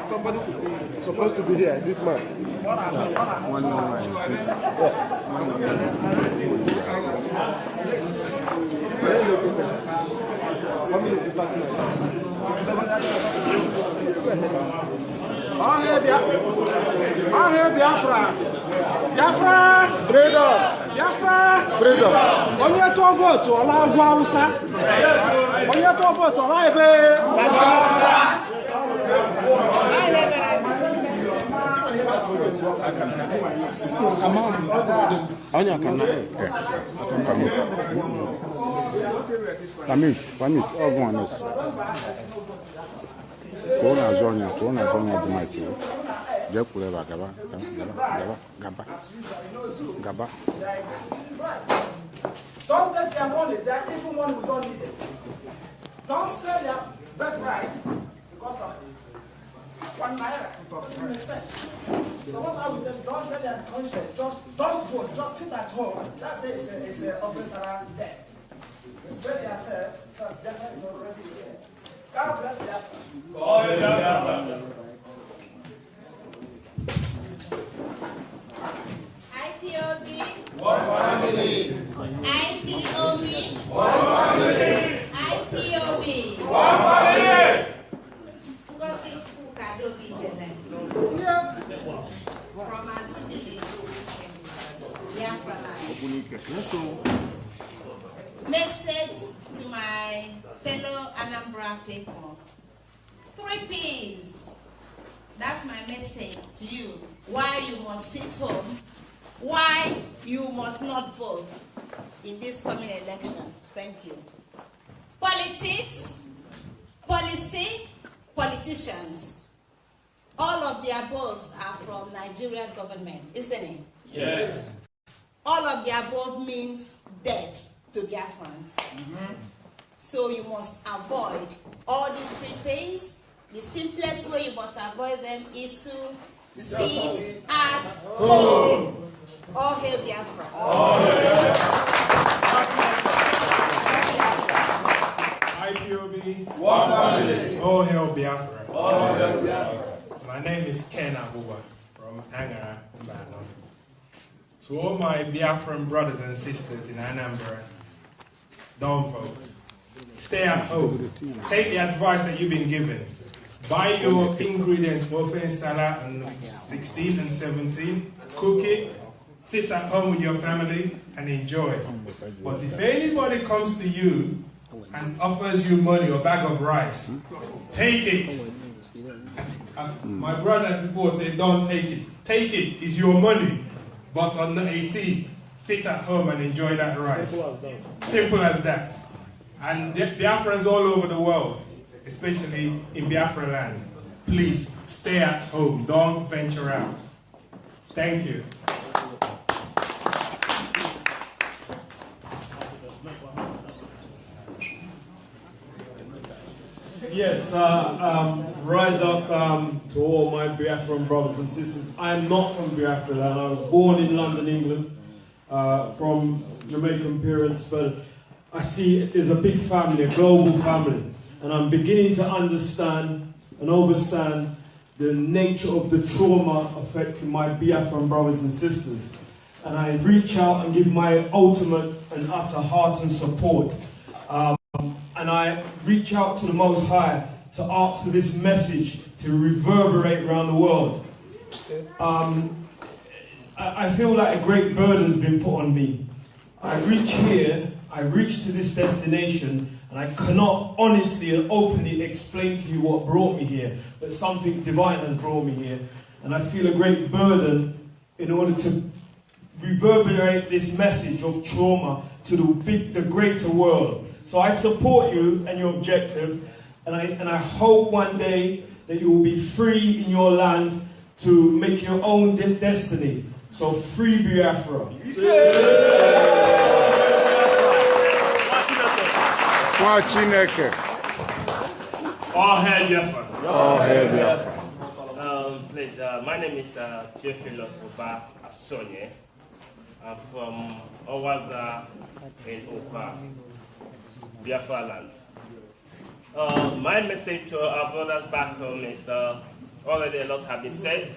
Somebody supposed to be here, this man. Biafra. Biafra. Freedom. Biafra. Freedom. Onye to vote ola agwa Hausa. Onye to vote ola ebe Hausa. Onye akana. Tamis, ogun anes. Kona zonya di maiti. Don't take their money, they are evil money, we don't need it. Don't sell their birthright because of 1 naira. Doesn't make sense. So what I would tell you, don't sell their conscience, just don't vote, just sit at home. That day is an office around there. Respect yourself, because Biafra is already here. God bless Biafra. IPOB. One family. IPOB. One family. IPOB. One family. From our village, Biafra land. Message to my fellow ANAMBRA people. 3 P's. That's my message to you. Why you must sit home. Why you must not vote in this coming election. Thank you. Politics, policy, politicians. All of the above are from Nigeria government, isn't it? Yes. All of the above means death to Biafrans. So you must avoid all these 3 P's. The simplest way you must avoid them is to sit at home. All hail Biafra. All hail. IPOB. One family. All hail Biafra. All hail Biafra. My name is Ken Abuba from Angara, Mbano. To all my Biafran brothers and sisters in Anambra, don't vote. Stay at home. Take the advice that you've been given. Buy your ingredients, both in salad on 16 and 17. Cook it. Sit at home with your family and enjoy. But if anybody comes to you and offers you money or bag of rice, take it. My brother before said, don't take it. Take it, it's your money. But on the 18th, sit at home and enjoy that rice. Simple as that. And Biafrans all over the world, especially in Biafra land, please stay at home. Don't venture out. Thank you. Yes, rise up to all my Biafran brothers and sisters. I am not from Biafra land. I was born in London, England, from Jamaican parents, but I see it as a big family, a global family, and I'm beginning to understand and understand the nature of the trauma affecting my Biafran brothers and sisters. And I reach out and give my ultimate and utter heart and support. And I reach out to the Most High to ask for this message to reverberate around the world. I feel like a great burden's been put on me. I reach here, I reach to this destination, and I cannot honestly and openly explain to you what brought me here, but something divine has brought me here. And I feel a great burden in order to reverberate this message of trauma to the greater world. So I support you and your objective, and I hope one day that you will be free in your land to make your own destiny. So free Biafra. All hail Biafra. All hail Biafra. Please, my name is Theophilus Oba Asonye. I'm from Owaza in Okwa, Biafra land. My message to our brothers back home is already a lot have been said.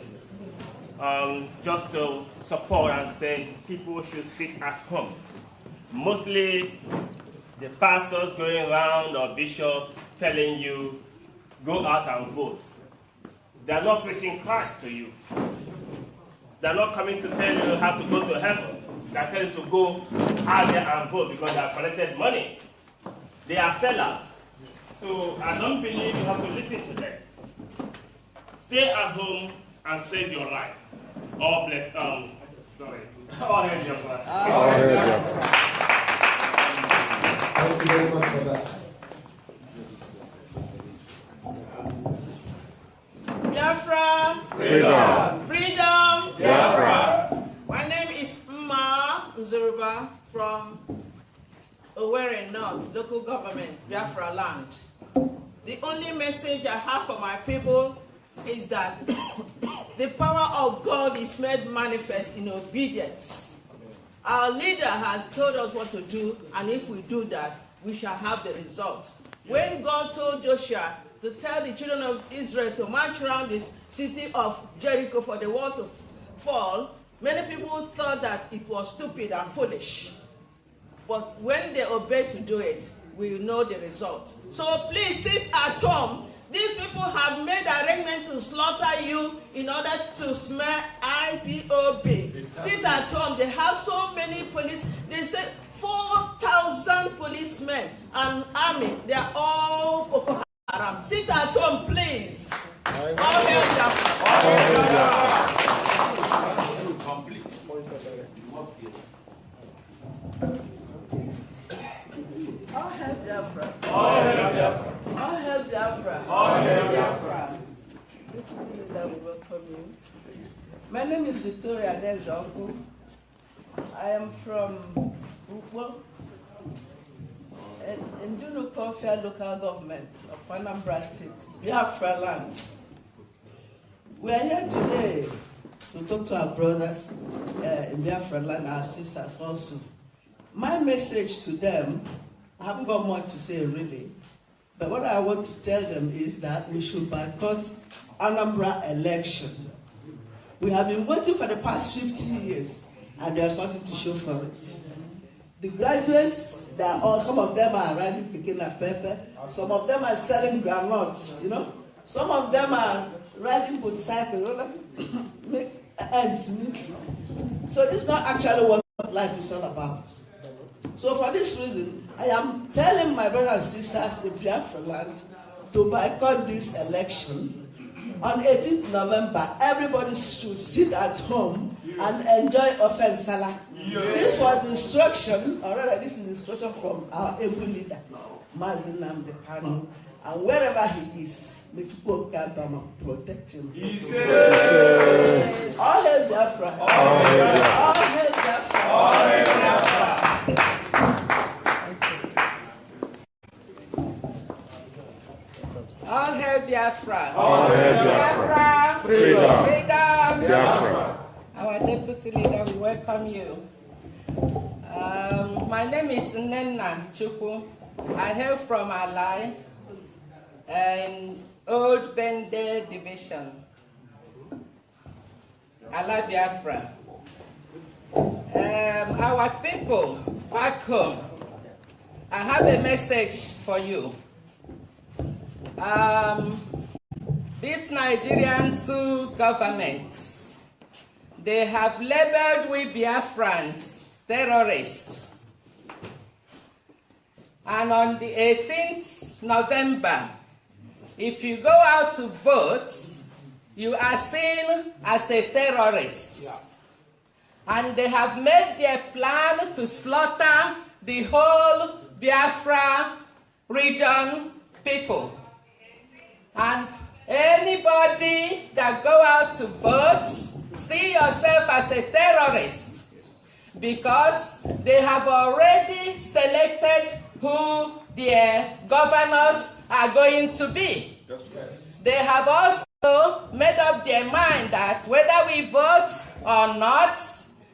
Just to support and say people should sit at home. Mostly the pastors going around or bishops telling you, go out and vote. They're not preaching Christ to you. They're not coming to tell you how to go to heaven. They're telling you to go out there and vote because they have collected money. They are sellouts. So I don't believe you have to listen to them. Stay at home and save your life. All blessed. All hail Biafra. All hail Biafra. Thank you very much for that. Biafra. Freedom. Freedom. Biafra. My name is Mma Nzoruba from Owerri North, local government, Biafra land. The only message I have for my people is that the power of God is made manifest in obedience. Our leader has told us what to do, and if we do that, we shall have the result. When God told Joshua to tell the children of Israel to march around the city of Jericho for the wall to fall, many people thought that it was stupid and foolish. But when they obeyed to do it, we know the result. So please sit at home. These people have made arrangements to slaughter you in order to smear IPOB. Sit at home. They have so many police. They say 4,000 policemen and army. They are all Boko Haram. Sit at home, please. All hail Biafra. All hail Biafra. All hail Biafra. All hail Biafra. We welcome you. My name is Victoria Dezoku. I am from Ukwo, in Dunukofia local government of ANAMBRA state, Biafra land. We are here today to talk to our brothers in Biafra land, our sisters also. My message to them, I haven't got much to say really, but what I want to tell them is that we should boycott ANAMBRA election. We have been waiting for the past 50 years, and there's nothing to show for it. The graduates, some of them are already picking up pepper, some of them are selling granules, some of them are riding motorcycles, make ends meet. So this is not actually what life is all about. So for this reason, I am telling my brothers and sisters in Biafra land to boycott this election. On 18th November, everybody should sit at home and enjoy offense salah. This was the instruction, or rather this is the instruction from our able leader, Mazi Nnamdi Kanu, and wherever he is, may God protect him. All hail Biafra. All hail Biafra. All hail Biafra. All hail Biafra. All hail Biafra. Freedom. Freedom. Biafra. Our deputy leader, we welcome you. My name is Nnenna Chukwu. I hail from Alai, in Old Bende Division, Alai Biafra. Our people back home, I have a message for you. This Nigerian Sioux government, they have labeled we Biafrans terrorists. And on the 18th November, if you go out to vote, you are seen as a terrorist. Yeah. And they have made their plan to slaughter the whole Biafra region people. And anybody that go out to vote, see yourself as a terrorist, because they have already selected who their governors are going to be. They have also made up their mind that whether we vote or not,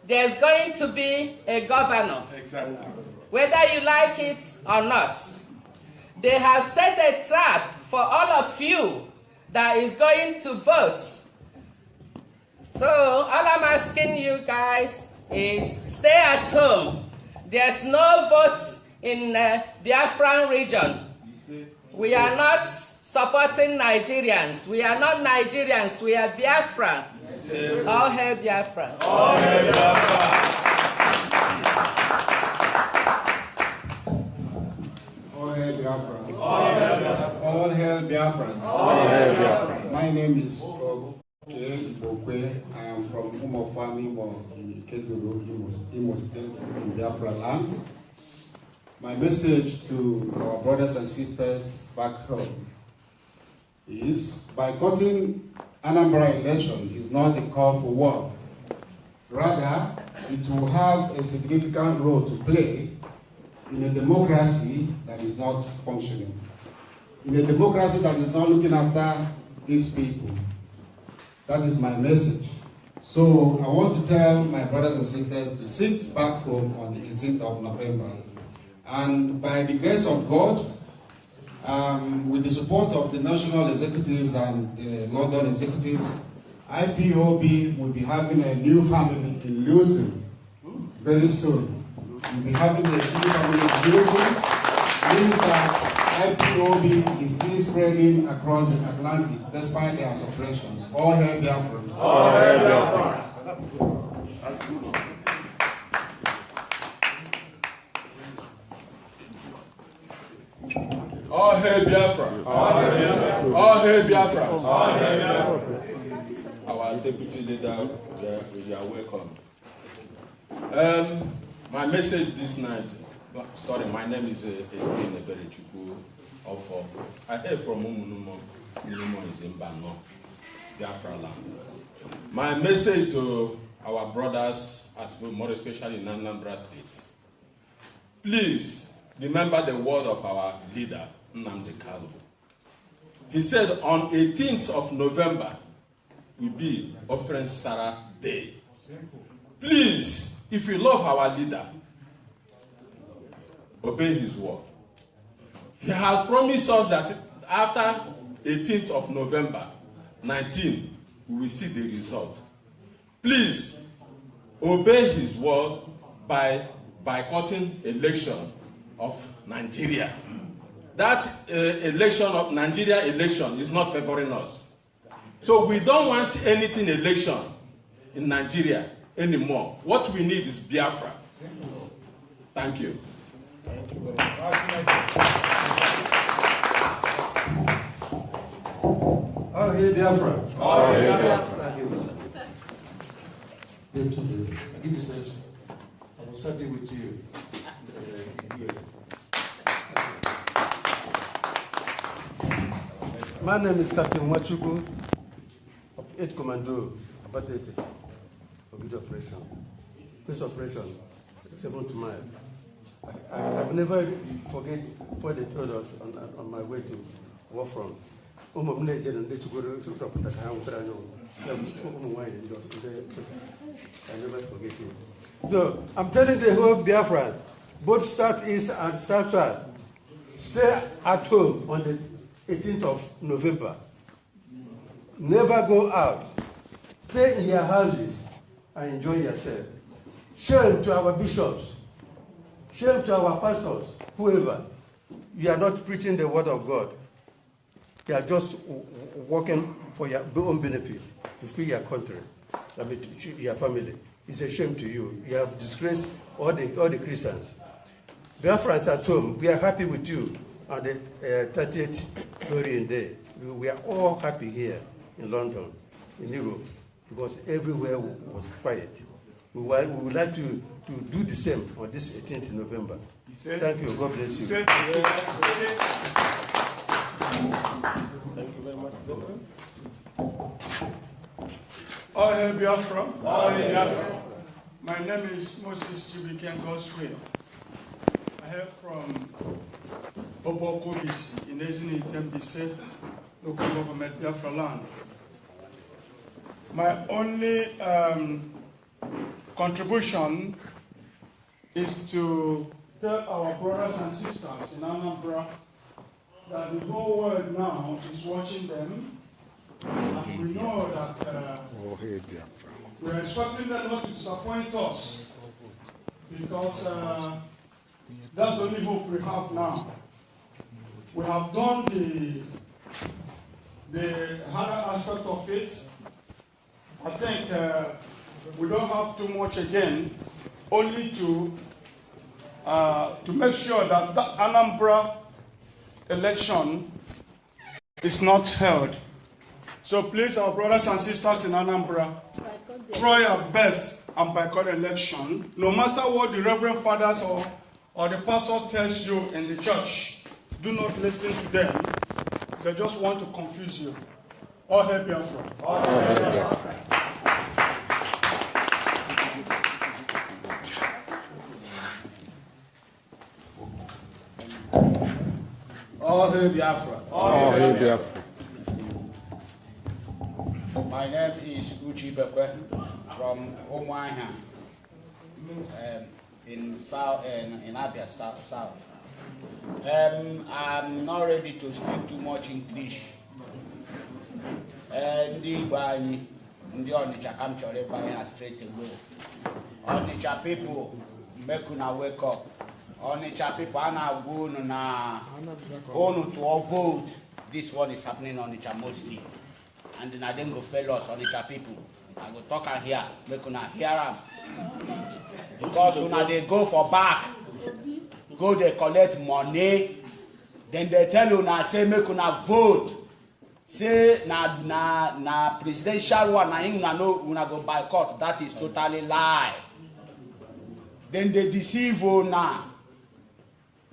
there's going to be a governor. Exactly. Whether you like it or not. They have set a trap for all of you that is going to vote. So all I'm asking you guys is stay at home. There's no vote in the Biafran region. We are not supporting Nigerians. We are not Nigerians. We are Biafra. All hail Biafra. All hail Biafra. All hail Biafra. All hail Biafra. All hail Biafra. My name is Uche Mefor. I am from MOFOR in Keduru, Imo State, in Biafra land. My message to our brothers and sisters back home is boycotting Anambra election is not a call for war. Rather, it will have a significant role to play in a democracy that is not functioning, in a democracy that is not looking after its people. That is my message. So I want to tell my brothers and sisters to sit back home on the 18th of November. And by the grace of God, with the support of the national executives and the London executives, IPOB will be having a new family in Luton very soon. We'll be having a new family in Luton, means that IPOB is still spreading across the Atlantic despite their suppressions. All hail Biafra. All hail Biafra. All hail Biafra. All hail Biafra. All hail Biafra. All hail Biafra. Our deputy leader, you are welcome. My message this night, sorry, my name is Eberechuku Ofo. I heard from Umunumo is in Bano, Biafra land. My message to our brothers, more especially in Anambra State, please remember the word of our leader, Nnamdi Kanu. He said on 18th of November will be Offering Sarah Day. Please, if you love our leader, obey his word. He has promised us that after 18th of November, 19, we will see the result. Please, obey his word by boycotting election of Nigeria. That Nigeria election is not favoring us. So we don't want anything election in Nigeria anymore. What we need is Biafra. Thank you. Thank you very much. All hail Biafra. All hail Biafra. I give you something. I give you something. I will serve it with you. My name is Captain Wachuku of 8th Commando, Abatete, of good operation. This operation, 7th mile. I will never forget what they told us on my way to war front. I never forget it. So I'm telling the whole Biafra, both Southeast and Southwest, stay at home on the 18th of November. Never go out. Stay in your houses and enjoy yourself. Shame to our bishops. Shame to our pastors, whoever. You are not preaching the word of God. You are just working for your own benefit, to feed your country, your family. It's a shame to you. You have disgraced all the Christians. Biafrans at home, we are happy with you on the 30th Glorian Day. We are all happy here in London, in Europe, because everywhere was quiet. We would like to do the same on this 18th November. Thank you. God bless you. Thank you very much. All hail Biafra. All hail Biafra. My name is Moses Chibiken Goswell. I hail from Obokobisi in Ezini Tembise, local government, Biafra land. My only contribution is to tell our brothers and sisters in Anambra that the whole world now is watching them, and we know that we are expecting them not to disappoint us, because that's the only hope we have now. We have done the harder aspect of it. I think we don't have too much again, only to make sure that the Anambra election is not held. So please, our brothers and sisters in Anambra, try our best and boycott election, no matter what the Reverend Fathers or the pastor tells you in the church. Do not listen to them. They just want to confuse you. All hail Biafra. All hail Biafra. All hail Biafra. All hail Biafra. My name is Uche Mefor from Umuahia, in South, in Abia South. I'm not ready to speak too much English. Ndị Igbo anyị, ndị Onitsha ka m chọrọ ịgwa ya straight away. Onitsha people, make una wake up. Onitsha people, a na-agwa unu na unu to vote. This one is happening on Onitsha mostly. And then I didn't go fail us, Onitsha people. I go talk and hear, make una hear am. Because una they go for back, go they collect money, then they tell una say make una vote. Say na presidential one, na una no una go boycott. That is totally lie. Then they deceive una,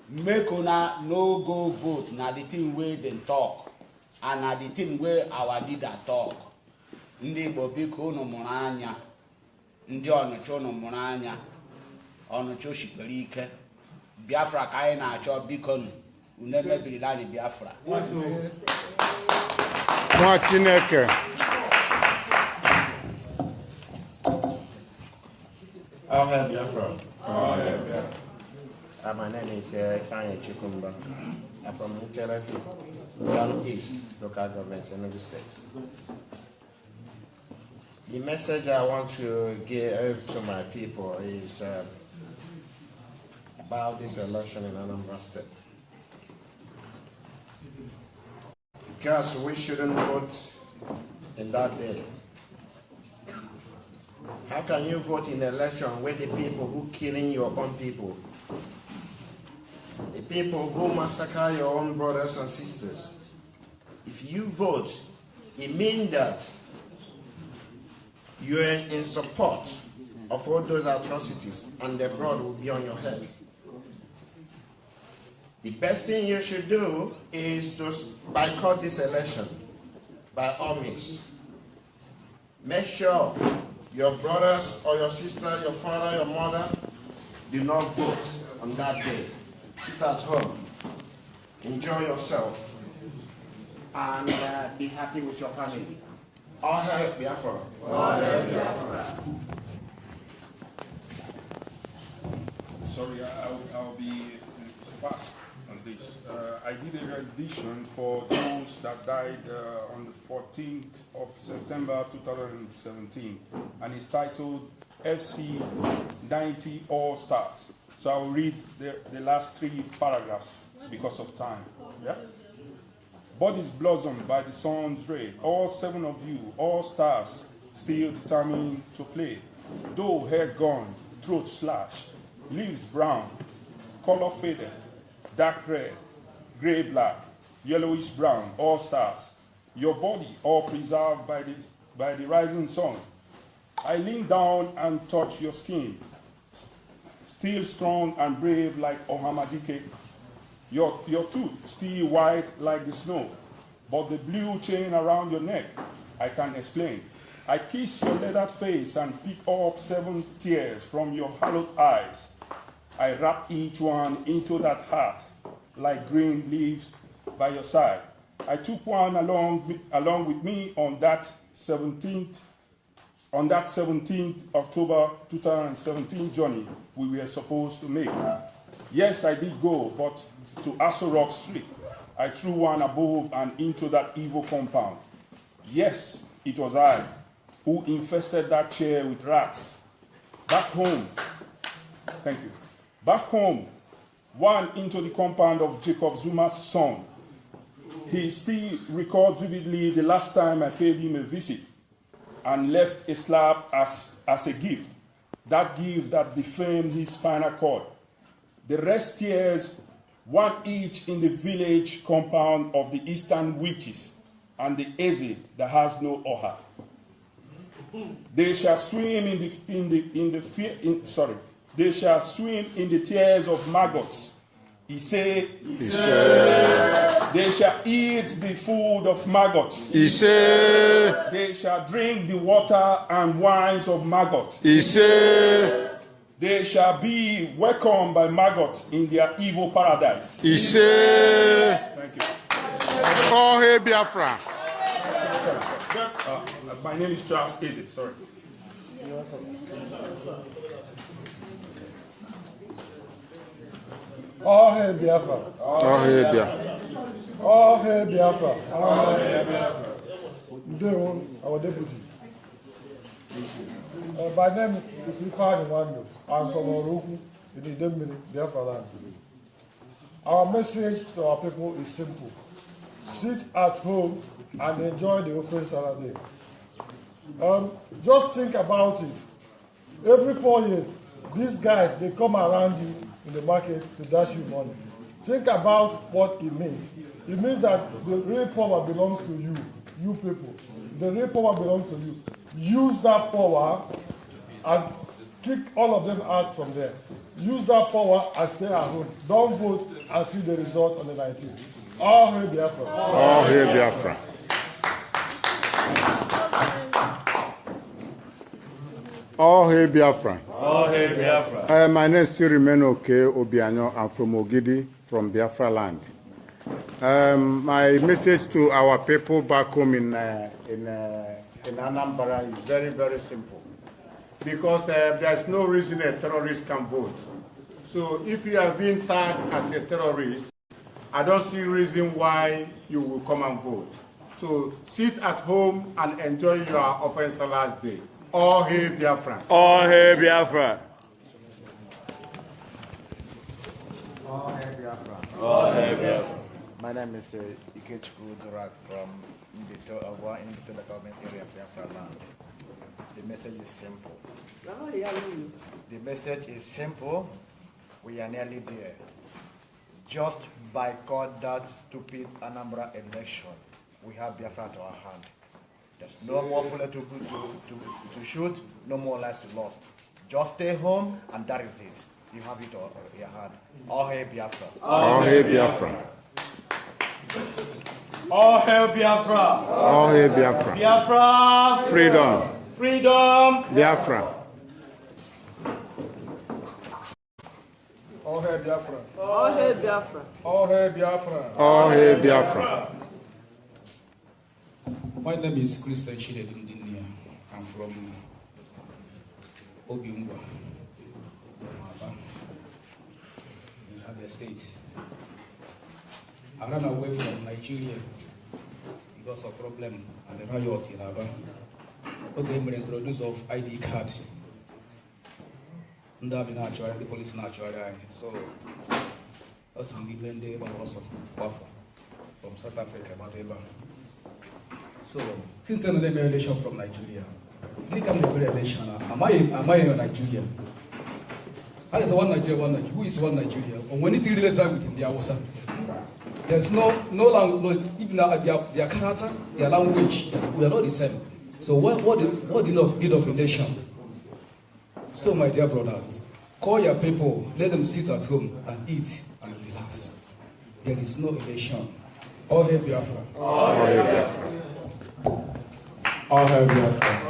make una no go vote. Na the thing where they talk, and na the thing where our leader talk. Ndị Igbo biko unu mụrụ anya, ndị Ọnịcha unu mụrụ anya, Ọnịcha oshikpere ike, Biafra ka anyị na-achọ biko unu emebirila anyị Biafra. Nwa Chineke. All hail Biafra. All hail Biafra. My name is Ifeanyi Chukwumba. I'm from Nkelefi, Kano East local government in Enugu State. The message I want to give to my people is about this election in Anambra State. Because we shouldn't vote in that day. How can you vote in an election where the people who killing your own people, the people who massacre your own brothers and sisters? If you vote, it means that you are in support of all those atrocities, and the blood will be on your head. The best thing you should do is to boycott this election by all means. Make sure your brothers or your sister, your father, your mother do not vote on that day. Sit at home, enjoy yourself, and be happy with your family. All hail Biafra. All hail Biafra. Sorry, I'll be fast on this. I did a rendition for those that died on the 14th of September 2017, and it's titled FC 90 All Stars. So I'll read the last 3 paragraphs because of time. Yeah? Bodies blossomed by the sun's ray, all 7 of you, all stars, still determined to play. Though hair gone, throat slashed, leaves brown, color faded, dark red, gray black, yellowish brown, all stars. Your body all preserved by the rising sun. I lean down and touch your skin, still strong and brave like Ohamadike. Your tooth still white like the snow, but the blue chain around your neck, I can explain. I kiss your leathered face and pick up 7 tears from your hallowed eyes. I wrap each one into that heart like green leaves by your side. I took one along with me on that 17th October 2017 journey we were supposed to make. Yes, I did go, but to Aso Rock Street. I threw one above and into that evil compound. Yes, it was I who infested that chair with rats. Back home, thank you. Back home, one into the compound of Jacob Zuma's son. He still recalls vividly the last time I paid him a visit and left a slab as a gift. That gift that defamed his spinal cord. The rest tears, 1 each in the village compound of the Eastern Witches and the Eze that has no Oha. They shall swim they shall swim in the tears of maggots. He said, They shall eat the food of maggots. He said, They shall drink the water and wines of maggots. he said, They shall be welcomed by maggots in their evil paradise. he said, Thank you. all hail Biafra. My name is Charles Eze, sorry. All hail Biafra. All hail Biafra. All hail Biafra. All hail Biafra. Ndewo, our deputy. My name is Ifeanyi Nwandu. I'm from Oroku in Idemili, Biafra land. Our message to our people is simple. Sit at home and enjoy the open Saturday. Just think about it. Every 4 years, these guys, they come around you in the market to dash you money. Think about what it means. It means that the real power belongs to you, you people. The real power belongs to you. Use that power and kick all of them out from there. Use that power and stay at home. Don't vote and see the result on the 19th. All hail Biafra. All hail Biafra. All hail Biafra. All hail Biafra. My name still remains Uche Obianyo. I'm from Ogidi, from Biafra land. My message to our people back home in Anambra is very, very simple. Because there's no reason a terrorist can vote. So if you have been tagged as a terrorist, I don't see reason why you will come and vote. So sit at home and enjoy your offense last day. All hail Biafra. All hail Biafra. All hail Biafra. All hail Biafra. My name is Ikechukwu Durak from the local government area of Biafra land. The message is simple. The message is simple. We are nearly there. Just boycott that stupid ANAMBRA election. We have Biafra to our hand. There's no more bullet to shoot, no more lives lost. Just stay home, and that is it. You have it in your hand. All hail Biafra. All hail Biafra. All hail Biafra. All hail Biafra. Biafra. Freedom. Freedom. Biafra. All hail Biafra. All hail Biafra. All hail Biafra. All hail Biafra. My name is Christian Chinedu. I'm from Obiungwa, in Abia State. I ran away from Nigeria because of problem and the riot in Aba. Okay, we introduce of ID card. The police natural. So that's the England day, but also from South Africa, whatever. So since then, I made election from Nigeria. Did come to the election? Am I in Nigeria? How is one Nigeria? Who is one Nigeria? And when it really drive within the Hausa, there's no language, even their character, their language. We are not the same. So what did of relation? So my dear brothers, call your people, let them sit at home and eat and relax. There is no election. All hail Biafra. All hail Biafra. All hail Biafra.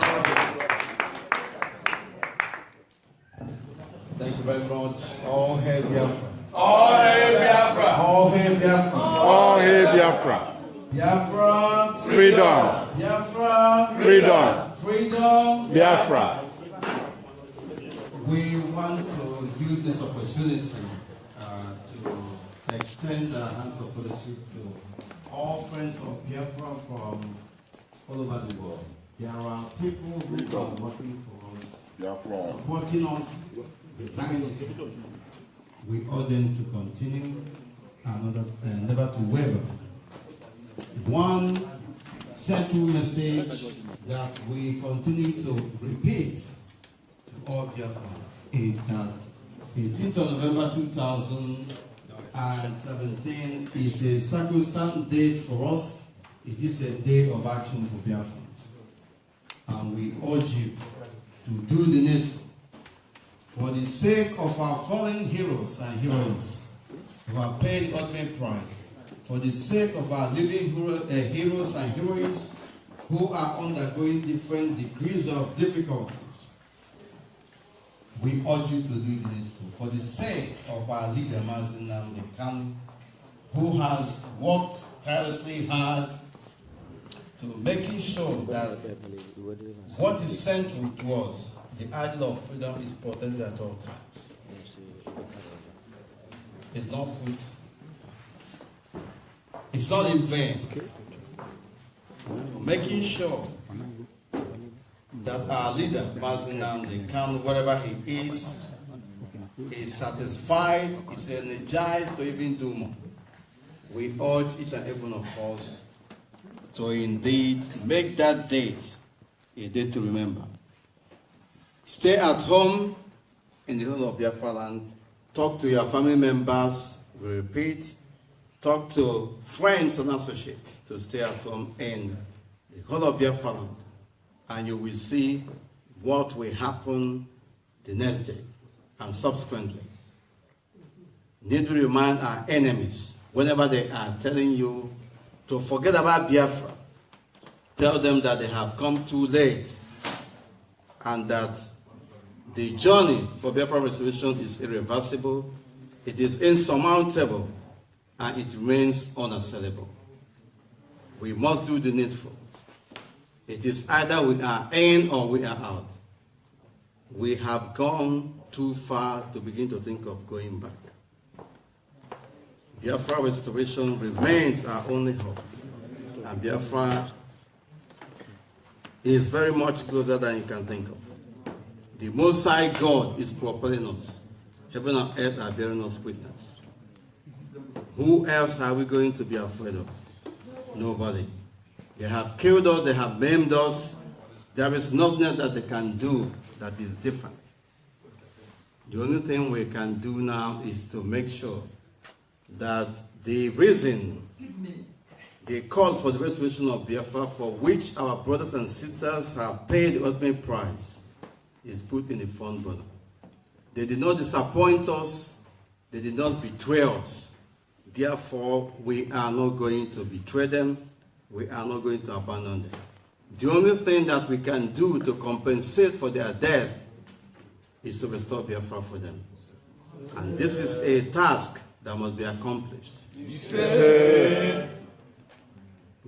Thank you very much. All hail Biafra. All hail Biafra. All hail Biafra. All hail Biafra. Biafra. Freedom. Biafra. Freedom. Freedom. Biafra. We want to use this opportunity to extend our hands of fellowship to all friends of Biafra from all over the world. There are people who are working for us, supporting us behind us. We urge them to continue and never to waver. One central message that we continue to repeat to all Biafra is that 18th of November 2017 is a sacrosanct date for us. It is a day of action for Biafrans. And we urge you to do the needful for the sake of our fallen heroes and heroines who have paid ultimate price for the sake of our living heroes and heroines who are undergoing different degrees of difficulties, we urge you to do the needful. For the sake of our leader, Mazi Nnamdi Kanu, who has worked tirelessly hard to making sure that what is central to us, the ideal of freedom, is protected at all times. It's not in vain. Making sure that our leader, Mazi Nnamdi Kanu, wherever he is satisfied, is energized to even do more. We urge each and every one of us to indeed make that date a date to remember. Stay at home in the whole of Biafra land. Talk to your family members. We repeat, talk to friends and associates to stay at home in the whole of Biafra land. And you will see what will happen the next day and subsequently. Need to remind our enemies, whenever they are telling you to forget about Biafra, tell them that they have come too late and that the journey for Biafra restoration is irreversible, it is insurmountable, and it remains unassailable. We must do the needful. It is either we are in or we are out. We have gone too far to begin to think of going back. Biafra restoration remains our only hope. And Biafra is very much closer than you can think of. The Most High God is propelling us. Heaven and earth are bearing us witness. Who else are we going to be afraid of? Nobody. They have killed us, they have maimed us. There is nothing that they can do that is different. The only thing we can do now is to make sure that the reason, the cause for the restoration of Biafra, for which our brothers and sisters have paid the ultimate price, is put in the front burner. They did not disappoint us. They did not betray us. Therefore, we are not going to betray them. We are not going to abandon them. The only thing that we can do to compensate for their death is to restore Biafra for them. And this is a task that must be accomplished. Yes.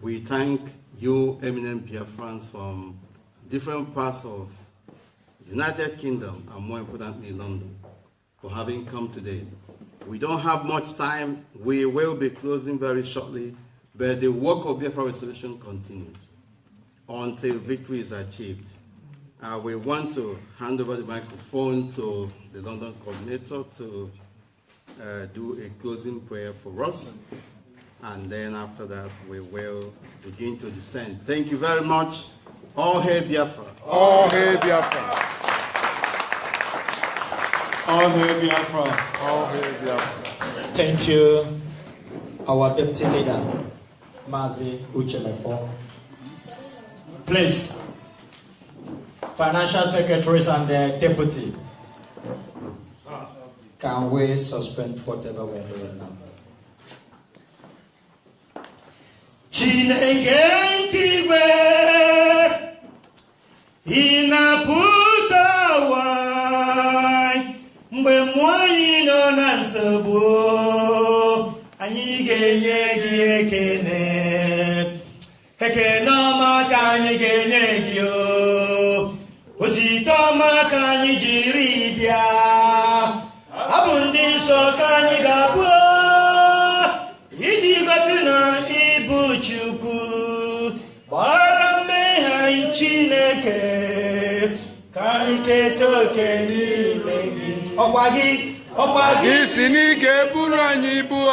We thank you, eminent Biafrans from different parts of the United Kingdom, and more importantly, London, for having come today. We don't have much time. We will be closing very shortly, but the work of Biafra restoration continues until victory is achieved. We want to hand over the microphone to the London coordinator to do a closing prayer for us, and then after that we will begin to descend. Thank you very much. All hail Biafra. All hail Biafra. All hail Biafra. All hail Biafra. Thank you, our deputy leader, Mazi Uche Mefor. Please, financial secretaries and the deputy, can we suspend whatever we are doing now? Chineke nkiwe inaputa wai mgbe mwanyị nọ na nsogbu anyị ga-enye gị ekene ọma ka anyị ga-enye gị otito ọma ka anyị jiri bịa abụ ndị nsọ ka anyị ga-abụ iji gosi na ịbụ Chukwu gbara mmehie anyị Chineke ka anyị keta oke n'ime gị. Ọkwa gị si n'ike buru anyị ibu a.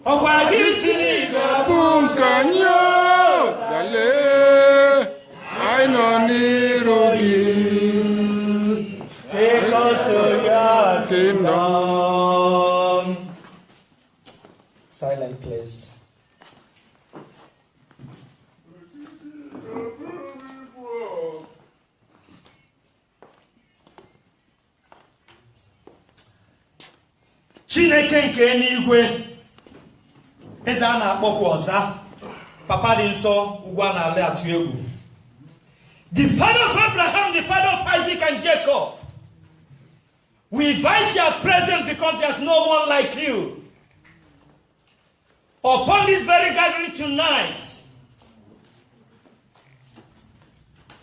Ọkwa gị si n'ike bụ nke anyị dale anyị nọ n'iru gị. Take us to your kingdom. Silent place. Chineke nke n'igwe, eze a na-akpọkwa ọza papa dị nsọ ugwu a na-ala atụ egwu. The father of Abraham, the father of Isaac and Jacob. We invite your presence because there's no one like you. Upon this very gathering tonight,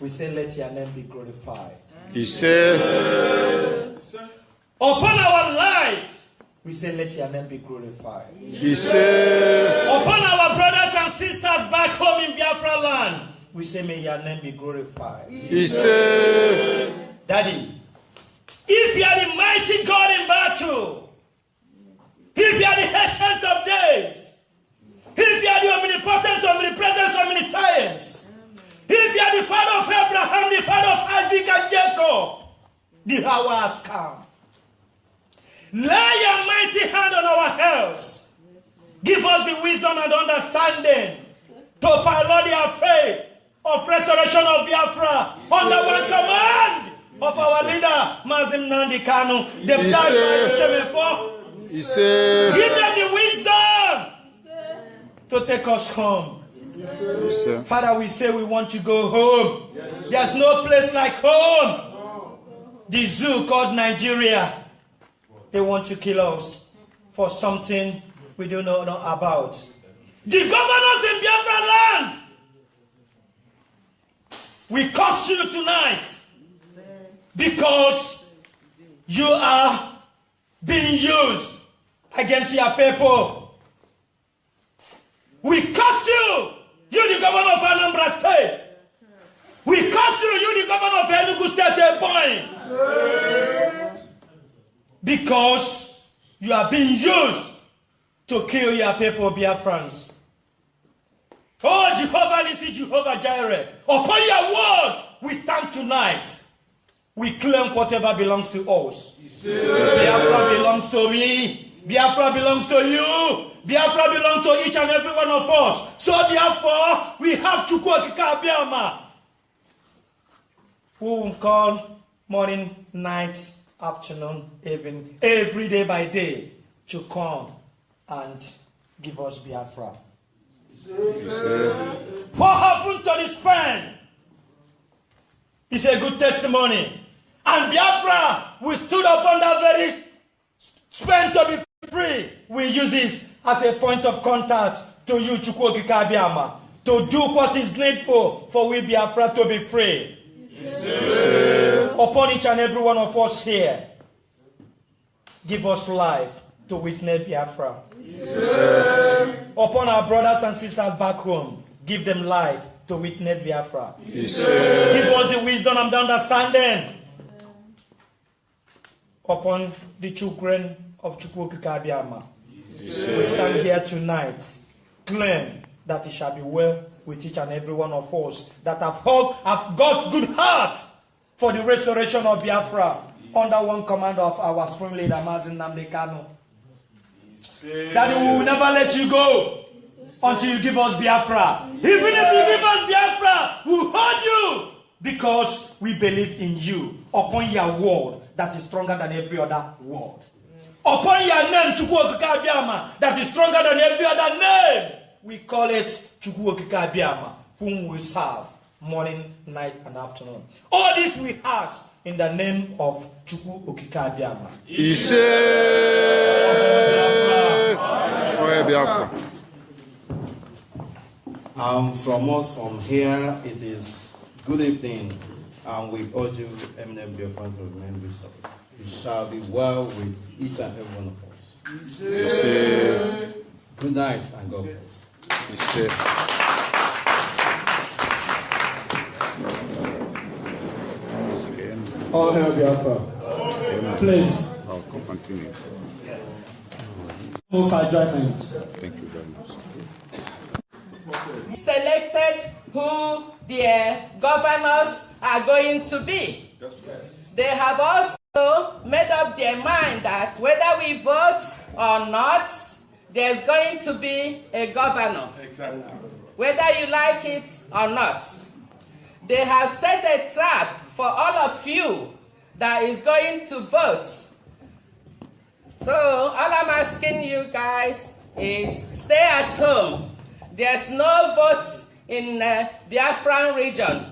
we say, let your name be glorified. He said, upon our life, we say, let your name be glorified. He said, upon our brothers and sisters back home in Biafra land, we say, may your name be glorified. He said, Daddy, if you are the mighty God in battle, if you are the ancient of days, if you are the omnipotent, omnipresent, omniscience, if you are the father of Abraham, the father of Isaac and Jacob, the hour has come. Lay your mighty hand on our heads. Give us the wisdom and understanding to pilot the affair of restoration of Biafra under one command of our leader, Mazim Nandi Kanu, the blood of Uche Mefor. He said, give them the wisdom to take us home. Father, we say we want to go home. There's no place like home. The zoo called Nigeria, they want to kill us for something we do not know about. The governors in Biafra land, we curse you tonight because you are being used against your people. We curse you, you the governor of Anambra State. We curse you, you the governor of Enugu State, because you are being used to kill your people, Biafrans. Oh, Jehovah Nissi, Jehovah Jireh, upon your word we stand tonight. We claim whatever belongs to us. Biafra belongs to me. Biafra belongs to you. Biafra belongs to each and every one of us. So therefore, we have to go to Biafra, who will call morning, night, afternoon, evening, every day by day, to come and give us Biafra. What happened to this pen? It's a good testimony. And Biafra, we stood upon that very pen to be free. We use this as a point of contact to you, Chukwokika Biama, to do what is needful for we Biafra to be free. Upon each and every one of us here, give us life to witness Biafra. Upon our brothers and sisters back home, give them life to witness Biafra. Give us the wisdom and the understanding. Upon the children of Chukwokika Biama, we stand here tonight, claim that it shall be well with each and every one of us that have got good heart for the restoration of Biafra under one command of our supreme leader, Mazin Nnamdi Kanu. That we will never let you go until you give us Biafra. Even if you give us Biafra, we will hold you because we believe in you upon your word that is stronger than every other word. Upon your name, Chukwokika Biama, that is stronger than every other name. We call it Chukwokika Biama, whom we serve morning, night, and afternoon. All this we ask in the name of Chukwokika Biama. From us from here, it is good evening, and we urge you, eminent Biafrans, to remain resolute. It shall be well with each and every one of us. Good night and God bless. All hail Biafra. Please. I'll continue. Move our judgment. Thank you very much. Selected who their governors are going to be. They have also made up their mind that whether we vote or not, there's going to be a governor. Exactly. Whether you like it or not. They have set a trap for all of you that is going to vote. So all I'm asking you guys is stay at home. There's no vote in the Biafran region.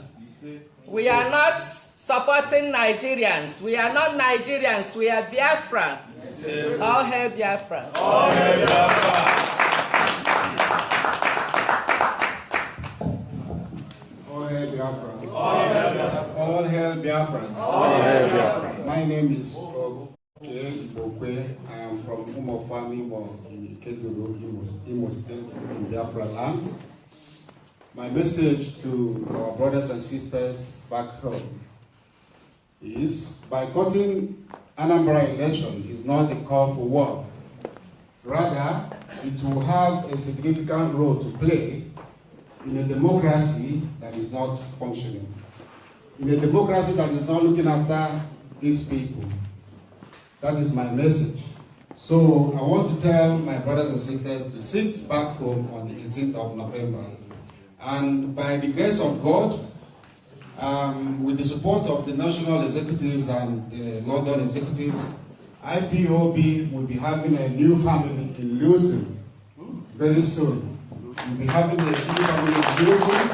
We are not supporting Nigerians. We are not Nigerians. We are Biafra. All hail Biafra. All hail Biafra. All hail Biafra. All hail Biafra. All hail Biafra. All hail Biafra. My name is Uche Mefor. I am from MOFOR in Keduru, Imo State, in Biafra land. My message to our brothers and sisters back home is boycotting ANAMBRA election is not a call for war. Rather, it will have a significant role to play in a democracy that is not functioning, in a democracy that is not looking after its people. That is my message. So I want to tell my brothers and sisters to sit back home on the 18th of November. And by the grace of God, with the support of the national executives and the London executives, IPOB will be having a new family in Luton very soon. We'll be having a new family in Luton,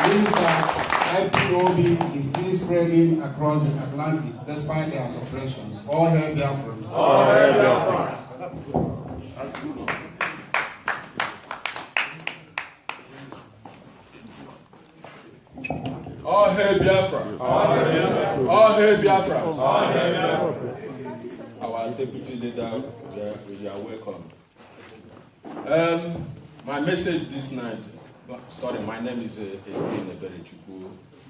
means that IPOB is still spreading across the Atlantic despite their suppressions. All hail Biafrans. All hail Biafra. All hail Biafra. All hail Biafra. All hail Biafra. All hail Biafra. Our deputy leader, you are welcome. My message this night, sorry, my name is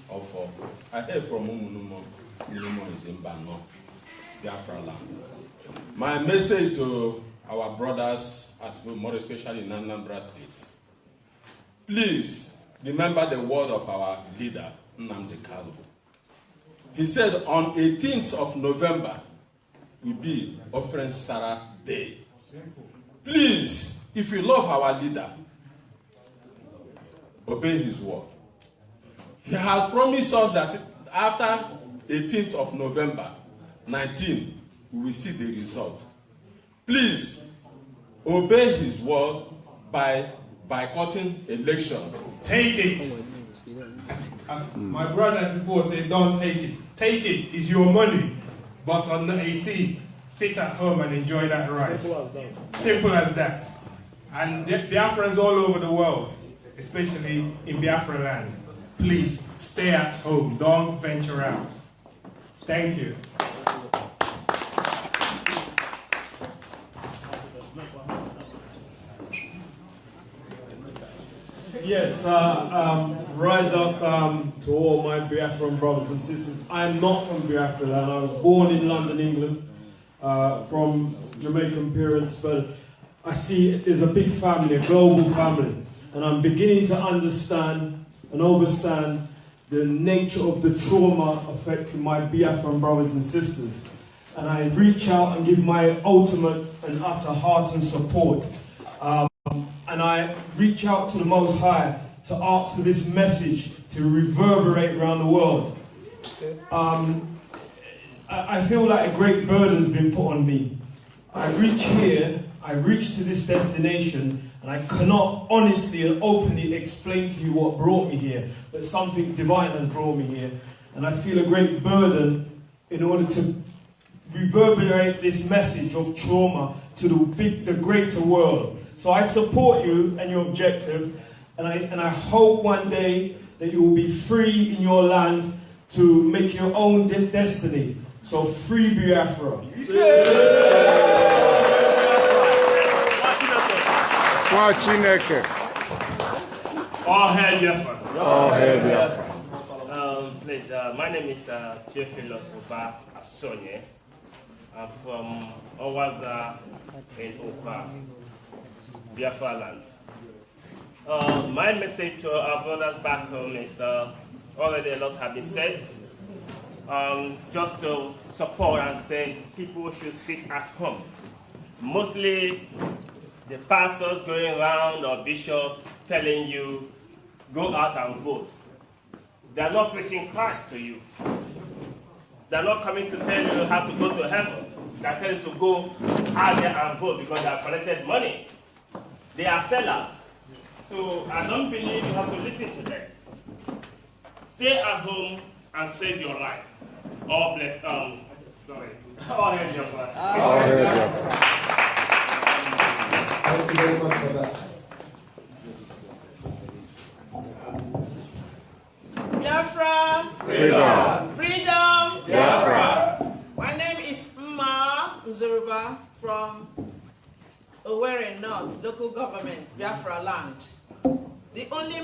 MOFOR. I hail from Umunumo. Umunumo is in Bano, Biafra land. My message to our brothers, more especially in ANAMBRA State, please remember the word of our leader, Nnamdi Kanu. He said on 18th of November will be Offering Sarah Day. Please, if you love our leader, obey his word. He has promised us that after 18th of November 19, we will see the result. Please, obey his word by boycotting election. Take it. My brother before said, don't take it. Take it. It's your money. But on the 18th, sit at home and enjoy that rice. Simple as that. And Biafrans all over the world, especially in Biafra land, please stay at home. Don't venture out. Thank you. Yes, rise up to all my Biafran brothers and sisters. I am not from Biafra land. I was born in London, England, from Jamaican parents, but I see it as a big family, a global family, and I'm beginning to understand and understand the nature of the trauma affecting my Biafran brothers and sisters. And I reach out and give my ultimate and utter heart and support. And I reach out to the Most High to ask for this message to reverberate around the world. I feel like a great burden has been put on me. I reach here, I reach to this destination, and I cannot honestly and openly explain to you what brought me here, but something divine has brought me here. And I feel a great burden in order to reverberate this message of trauma to the greater world. So I support you and your objective, and I hope one day that you will be free in your land to make your own destiny. So free Biafra. All hail Biafra. All hail Biafra. Please, my name is Uche Mefor. I'm from Owaza in Okwa, Biafra land. My message to our brothers back home is already a lot have been said. Just to support and say people should sit at home. Mostly the pastors going around or bishops telling you, go out and vote. They're not preaching Christ to you. They're not coming to tell you how to go to heaven. They're telling you to go out there and vote because they have collected money They are sellouts. So I don't believe you have to listen to them. Stay at home and save your life. All bless. Sorry. All hail Biafra. All hail Biafra. Thank you very much for that. Biafra. Freedom. Freedom. Biafra. My name is Mma Nzoruba from Owerri North, local government, Biafra land. The only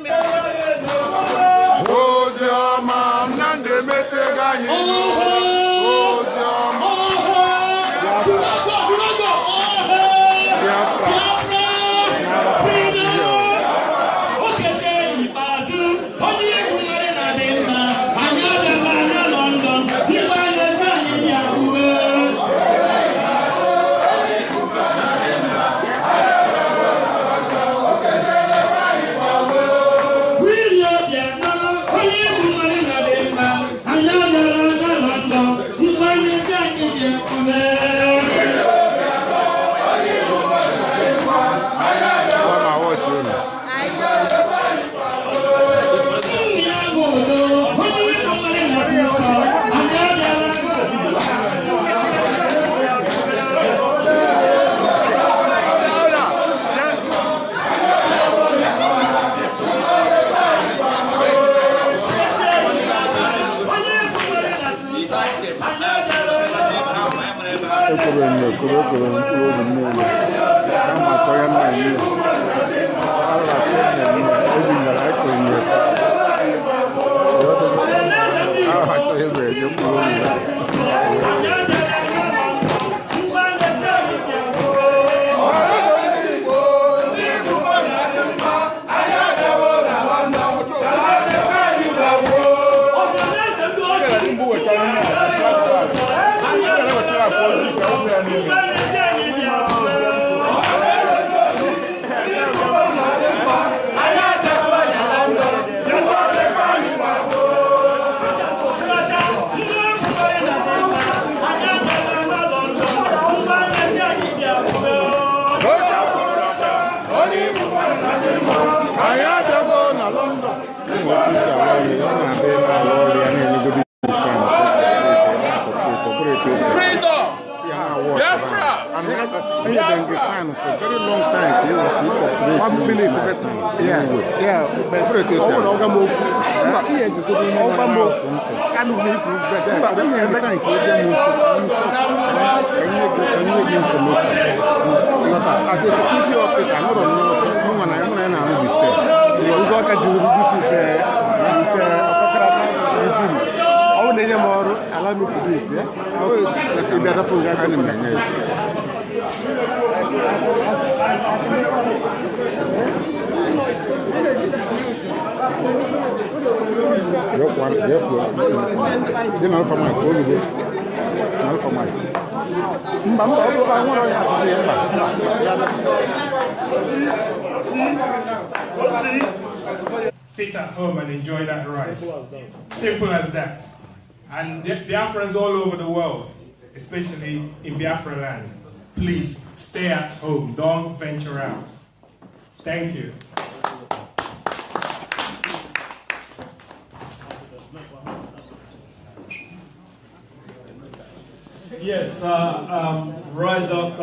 Sit at home and enjoy that rice. Simple as that. And Biafrans all over the world, especially in Biafra land, please stay at home. Don't venture out. Thank you. Yes, rise up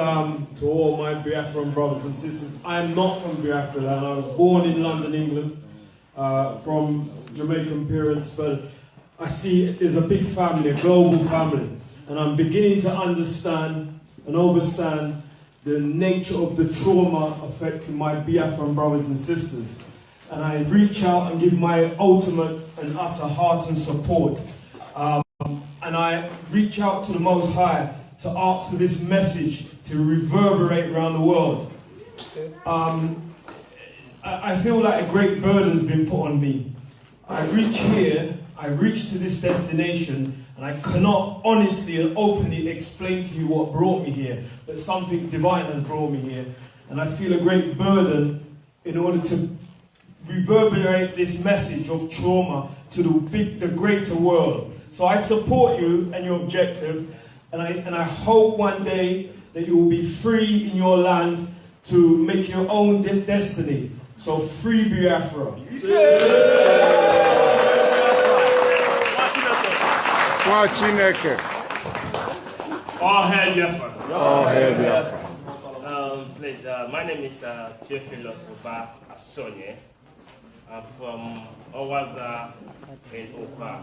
to all my Biafran brothers and sisters. I am not from Biafra land. I was born in London, England, from Jamaican parents, but I see it as a big family, a global family, and I'm beginning to understand and understand the nature of the trauma affecting my Biafran brothers and sisters. And I reach out and give my ultimate and utter heart and support. And I reach out to the Most High to ask for this message to reverberate around the world. I feel like a great burden's been put on me. I reach here, I reach to this destination, and I cannot honestly and openly explain to you what brought me here, but something divine has brought me here. And I feel a great burden in order to reverberate this message of trauma to the greater world. So I support you and your objective, and I hope one day that you will be free in your land to make your own destiny. So free Biafra. All hail Biafra. All hail Biafra. Please, my name is Uche Mefor. I'm from Owaza in Okwa,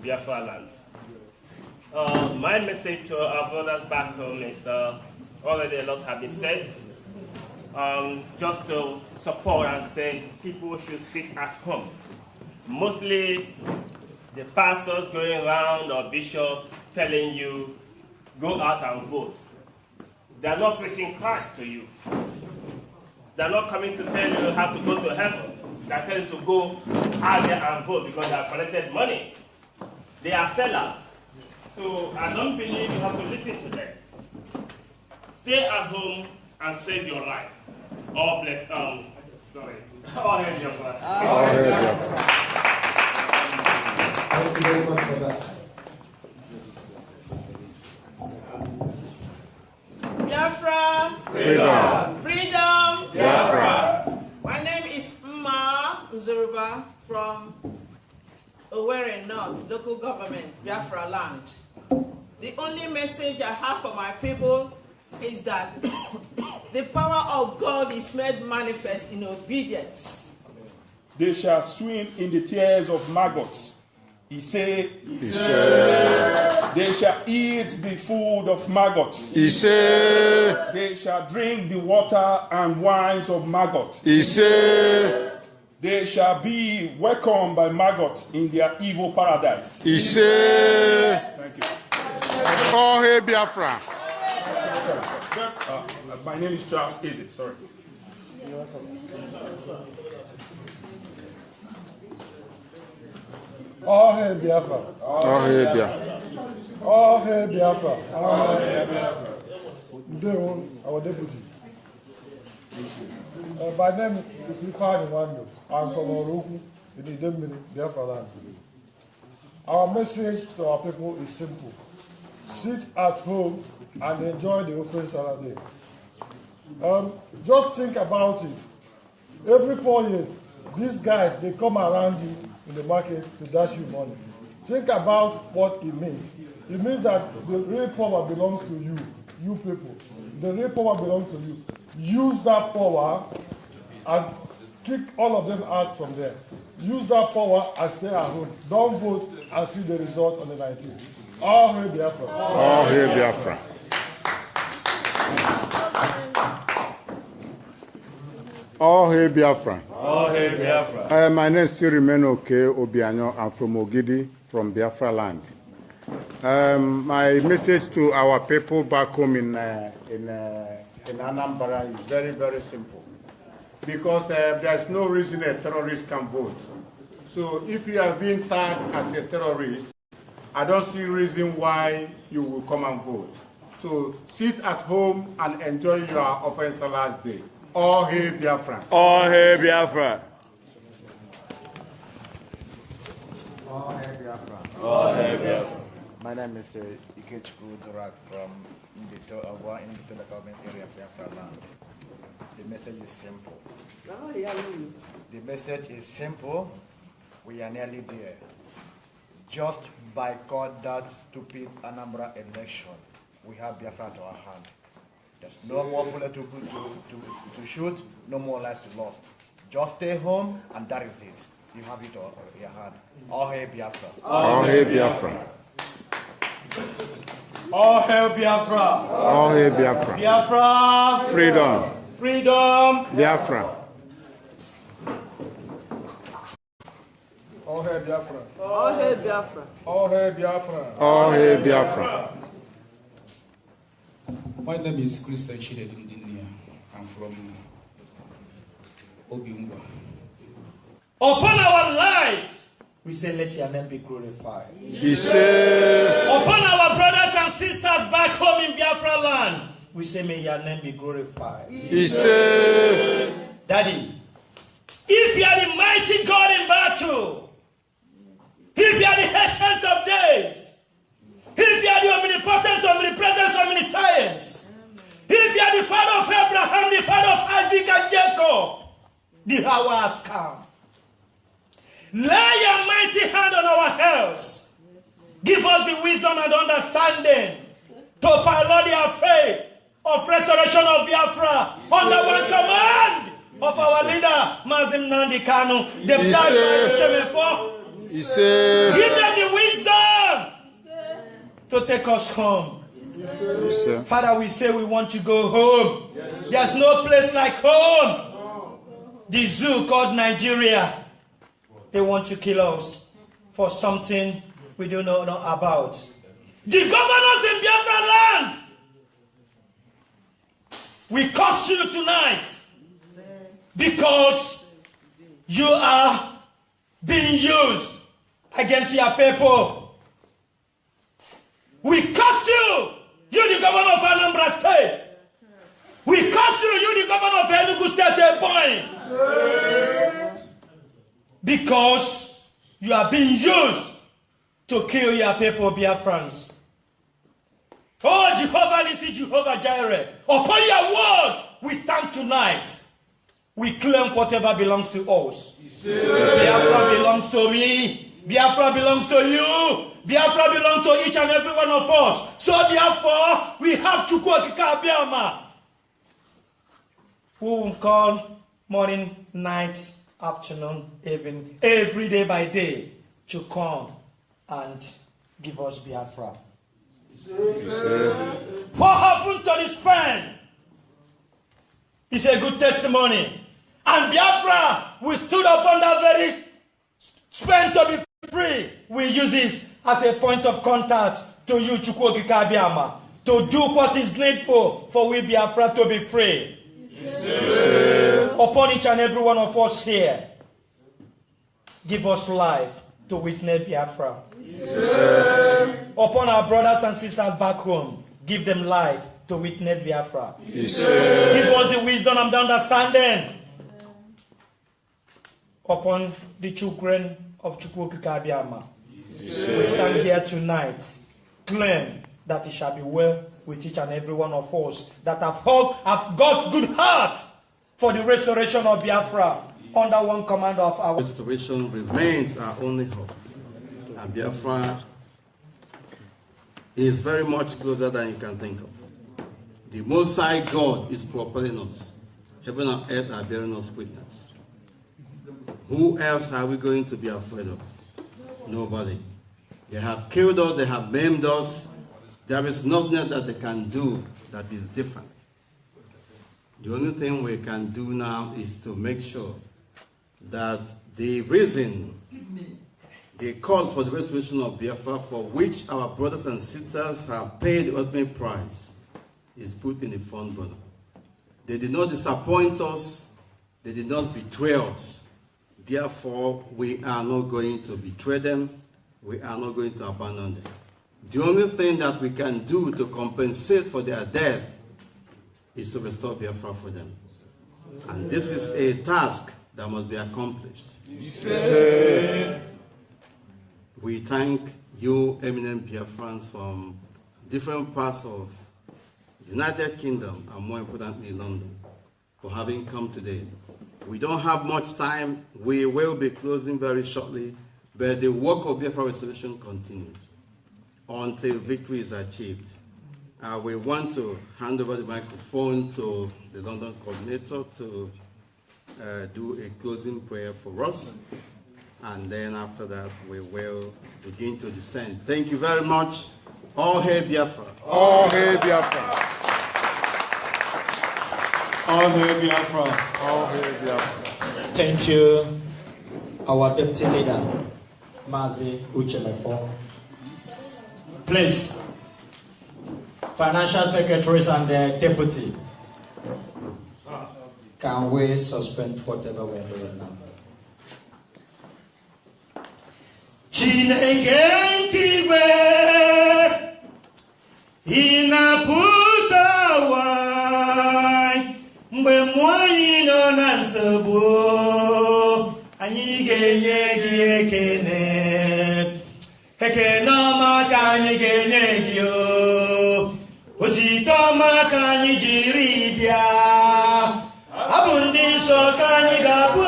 Biafra land. My message to our brothers back home is already a lot have been said. Just to support and say people should sit at home. Mostly the pastors going around or bishops telling you, go out and vote. They're not preaching Christ to you. They're not coming to tell you how to go to heaven. They're telling you to go out there and vote because they have collected money. They are sellouts. So I don't believe you have to listen to them. Stay at home and save your life. All bless. Sorry. All hail Biafra. All hail Biafra. Thank you very much for that. Biafra. Freedom. Freedom. Biafra. My name is Mma Nzoruba from Owerri North, local government, Biafra land. The only message I have for my people is that the power of God is made manifest in obedience. They shall swim in the tears of maggots. He said, they shall eat the food of maggots. He said, they shall drink the water and wines of maggots. He said, they shall be welcomed by maggots in their evil paradise. He said, thank you. All hail Biafra. My name is Charles Eze, sorry. All hail Biafra. All hail Biafra. All hail Biafra. All hail Biafra. Our deputy. My name is Ifeanyi Wando. I'm from Oroku in Idemili, Biafra land. Our message to our people is simple. Sit at home and enjoy the open Saturday. Just think about it. Every 4 years, these guys, they come around you in the market to dash you money. Think about what it means. It means that the real power belongs to you, you people. The real power belongs to you. Use that power and kick all of them out from there. Use that power and stay at home. Don't vote and see the result on the 19th. All hail Biafra. All hail Biafra. All hail Biafra. All hail Biafra. My name still remains Uche Obianyo. I'm from Ogidi, from Biafra land. My message to our people back home in Anambra is very, very simple. Because there's no reason a terrorist can vote. So if you have been tagged as a terrorist, I don't see reason why you will come and vote. So sit at home and enjoy your offense last day. All hail Biafra. All hail Biafra. All hail Biafra. All hail Biafra. My name is Uche from the government area of Biafra land. The message is simple. The message is simple. We are nearly there. Just boycott that stupid ANAMBRA election. We have Biafra to our hand. There's no more bullet to shoot, no more lives lost. Just stay home, and that is it. You have it in your hand. All hail Biafra. All hail Biafra. All hail Biafra. All hail Biafra. Biafra. Freedom. Freedom. Biafra. All hail Biafra. All hail Biafra. All hail Biafra. All hail Biafra. My name is Christian Chidedindinia. I'm from Obiungwa. Upon our life, we say, let your name be glorified. He said, upon our brothers and sisters back home in Biafra land, we say, may your name be glorified. He said, Daddy, if you are the mighty God in battle, if you are the ancient of days, if you are the omnipotent, omnipresent, omniscience, If you are the father of Abraham, the father of Isaac and Jacob, the hour has come. Lay your mighty hand on our heads. Give us the wisdom and understanding to pilot the affair of restoration of Biafra under one command of our leader, Mazim Nandi Kanu, the blood of Uche Mefor. Give them the wisdom to take us home. Father, we say we want to go home. There's no place like home. The zoo called Nigeria, they want to kill us for something we do not know about. The governors in Biafra land, we curse you tonight because you are being used against your people. We curse you, you the governor of Anambra State. We curse you, you the governor of Enugu State, because you are being used to kill your people, Biafrans. Oh, Jehovah Nissi, Jehovah Jireh, upon your word we stand tonight. We claim whatever belongs to us. Biafra belongs to me. Biafra belongs to you. Biafra belongs to each and every one of us. So therefore, we have Chukwokika Biama, who will call morning, night, afternoon, evening, every day by day, to come and give us Biafra. What happened to this pen? It's a good testimony. And Biafra, we stood upon that very pen to be free. We use this as a point of contact to you, Chukwokika Biama, to do what is needful for we Biafra to be free. Upon each and every one of us here, give us life to witness Biafra. Upon our brothers and sisters back home, give them life to witness Biafra. Give us the wisdom and the understanding. Upon the children of Chukwokika Biama, we stand here tonight, claim that it shall be well with each and every one of us that have got good heart for the restoration of Biafra under one command of our restoration remains our only hope. And Biafra is very much closer than you can think of. The Most High God is propelling us. Heaven and earth are bearing us witness. Who else are we going to be afraid of? Nobody. They have killed us, they have maimed us. There is nothing that they can do that is different. The only thing we can do now is to make sure that the reason, the cause for the restoration of Biafra, for which our brothers and sisters have paid the ultimate price, is put in the front burner. They did not disappoint us. They did not betray us. Therefore, we are not going to betray them. We are not going to abandon them. The only thing that we can do to compensate for their death is to restore Biafra for them. And this is a task that must be accomplished. We thank you, eminent Biafrans from different parts of the United Kingdom, and more importantly, London, for having come today. We don't have much time. We will be closing very shortly, but the work of Biafra restoration continues until victory is achieved. We want to hand over the microphone to the London coordinator to do a closing prayer for us, and then after that we will begin to descend. Thank you very much. All hail Biafra. All hail Biafra. All hail Biafra. All hail Biafra. Thank you, our deputy leader, Mazi Uche Mefor. Please, financial secretaries and the deputy, can we suspend whatever we are doing now? Chineke ntigwe inaputawa mgbe mmụọ nọ na nsogbu anyị ga-enye gị ekene ọma ka anyị ga-enye gị o Otitoma kanyi jiribia Abundi so kanyi gabu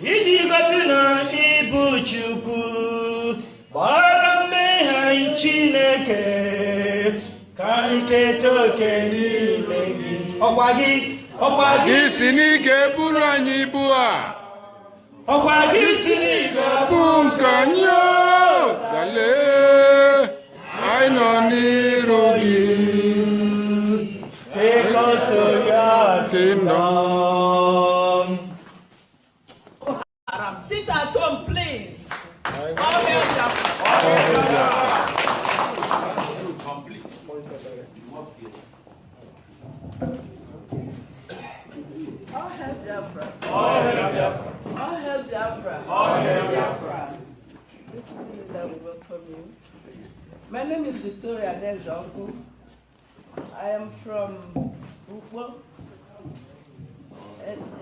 Iji gotina ibu chuku Barame hai chineke Kanyi ketoke ni megi Okwagi sini geburu anyị ibu a. Okwagi sini Gabu nkanyo Dale I nọ n'iru gị. Take us to your kingdom. Sit at home, please. All hail Biafra. All hail Biafra. All hail Biafra. All hail Biafra. We welcome you. My name is Victoria Dejongo. I am from Ukwo,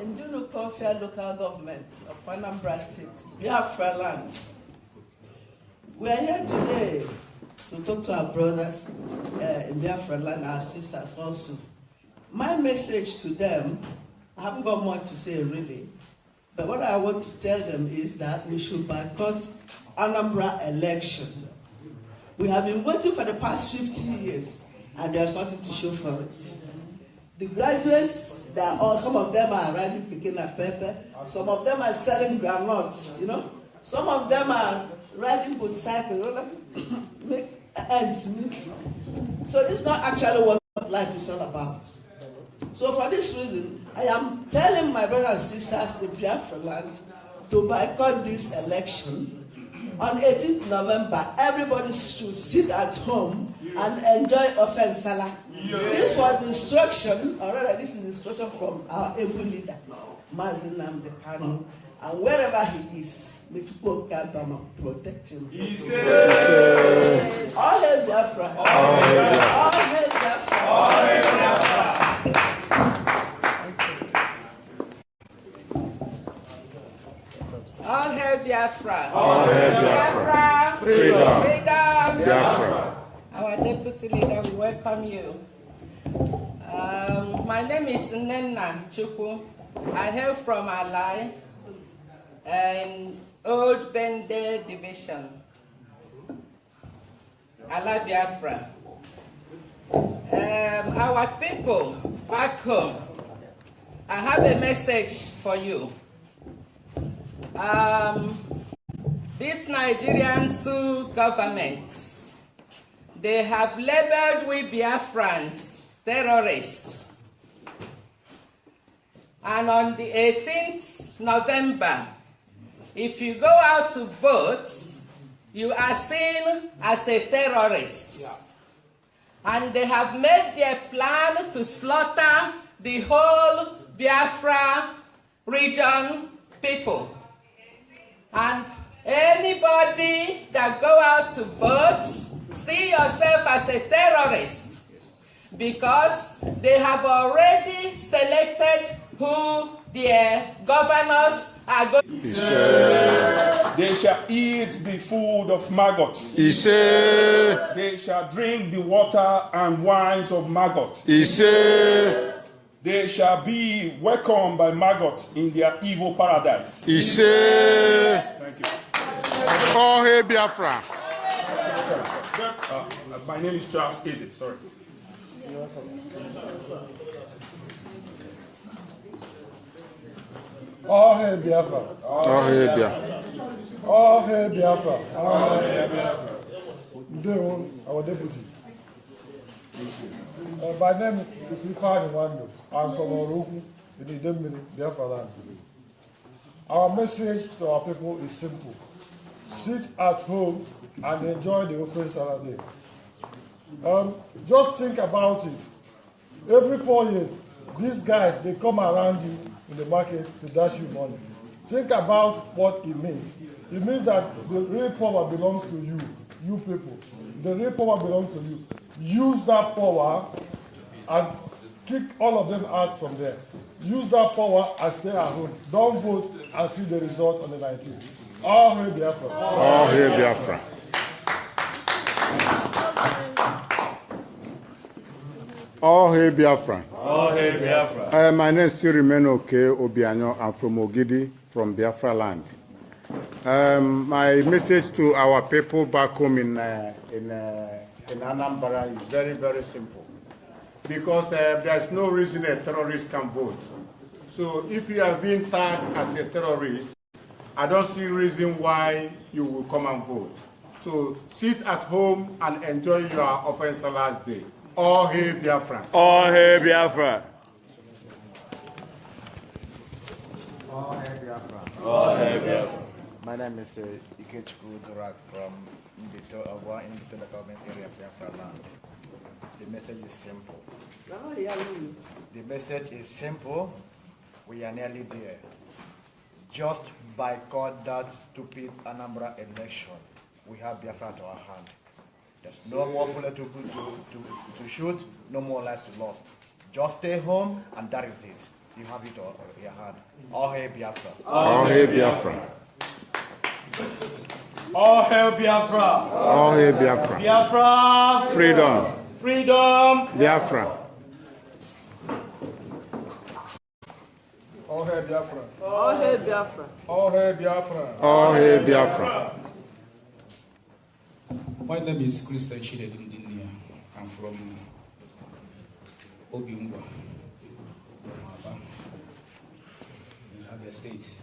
in Dunukofia local government of ANAMBRA State, Biafra land. We are here today to talk to our brothers in Biafra land, our sisters also. My message to them, I haven't got much to say really, but what I want to tell them is that we should boycott ANAMBRA election. We have been waiting for the past 50 years, and there's nothing to show for it. The graduates, some of them are already picking up paper, some of them are selling groundnuts, some of them are riding motorcycles, make ends meet. So this is not actually what life is all about. So for this reason, I am telling my brothers and sisters in Biafra land to boycott this election. On 18th November, everybody should sit at home and enjoy offense salah. This was the instruction, or rather this is the instruction from our able leader, Mazi Nnamdi Kanu, and wherever he is, may people protect him. All hail Biafra. All hail Biafra. All hail Biafra. All hail Biafra. All hail Biafra. Freedom. Freedom. Biafra. Our deputy leader, we welcome you. My name is Nenna Chukwu. I hail from Alai and Old Bende Division. Alai Biafra. Our people back home, I have a message for you. This Nigerian Sioux government, they have labeled we Biafrans terrorists. And on the 18th November, if you go out to vote, you are seen as a terrorist. Yeah. And they have made their plan to slaughter the whole Biafra region people. And anybody that go out to vote, see yourself as a terrorist, because they have already selected who their governors are going to be. They shall eat the food of maggots. He said, they shall drink the water and wines of maggots. He said, they shall be welcomed by maggots in their evil paradise. He said, thank you. All hail Biafra. My name is Charles Eze, sorry. You're welcome. All hail Biafra. All hail Biafra. All hail Biafra. All hail Biafra. Our deputy. My name is Ifeanyi Wando. I'm from Oroku in the Idemili, Biafra land. Our message to our people is simple. Sit at home and enjoy the offense Saturday. Just think about it. Every 4 years, these guys, they come around you in the market to dash you money. Think about what it means. It means that the real power belongs to you, you people. The real power belongs to you. Use that power and kick all of them out from there. Use that power and stay at home. Don't vote and see the result on the 19th. All hail Biafra. All hail Biafra. All hail Biafra. All hail Biafra. My name is still remain Uche Obiano. I'm from Ogidi, from Biafra land. My message to our people back home in Anambra is very, very simple. Because there's no reason a terrorist can vote. So if you have been tagged as a terrorist, I don't see reason why you will come and vote. So sit at home and enjoy your offense last day. All hail Biafra. All hail Biafra. All hail Biafra. All hail Biafra. My name is Uche Mefor from the government area of Biafra land. The message is simple. The message is simple. We are nearly there. Just boycott that stupid ANAMBRA election. We have Biafra to our hand. There's no more bullet to shoot, no more lives lost. Just stay home, and that is it. You have it on your hand. All hail Biafra. All hail Biafra. All hail Biafra. All hail Biafra. Biafra. Freedom. Freedom. Biafra. All hail Biafra. All hail Biafra. All hail Biafra. All hail Biafra. My name is Christian Chidedindinia. I'm from Obiungwa, in Abia State.